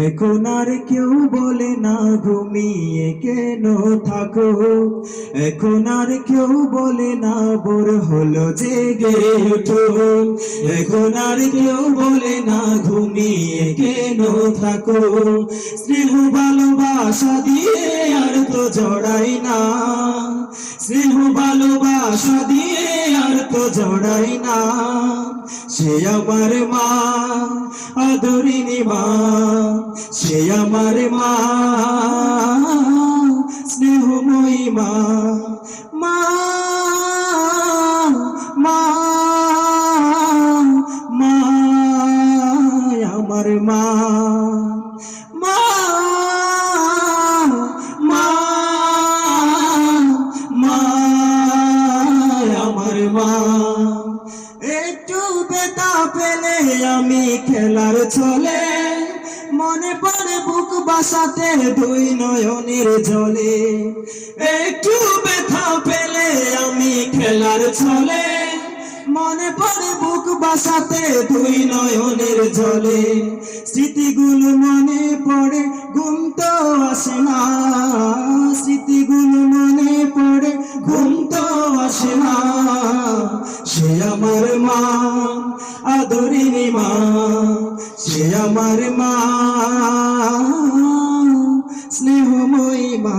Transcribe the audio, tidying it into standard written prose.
এখন আর কেউ বলে না ঘুমিয়ে কেন থাকো, এখন আর কেউ বলে না ভোর হলো জেগে ওঠো, এখন আর কেউ বলে না ঘুমিয়ে কেন থাকো। স্নেহ ভালোবাসা দিয়ে আর তো জড়াই না, স্নেহ ভালোবাসা দিয়ে আর তো জড়াই না। সে আমার মা, আদরিনী মা, সে আমার মা, স্নেহময়ী মা। মা মা মা আমার মা, মা মা মা আমার মা। একটু ব্যথা পেলে আমি খেলার চলে, মনে পড়ে বুক বাসাতে দুই নয়নের জলে। একটু ব্যথা পেলে আমি খেলার চলে, মনে পড়ে বুক বাসাতে দুই নয়নের জলে। স্মৃতিগুলো মনে পড়ে ঘুম তো আসে না, স্মৃতিগুলো মনে পড়ে ঘুম তো আসে না। সে আমার মা, আদরিনী মা, সে আমার মা, স্নেহময়ী মা।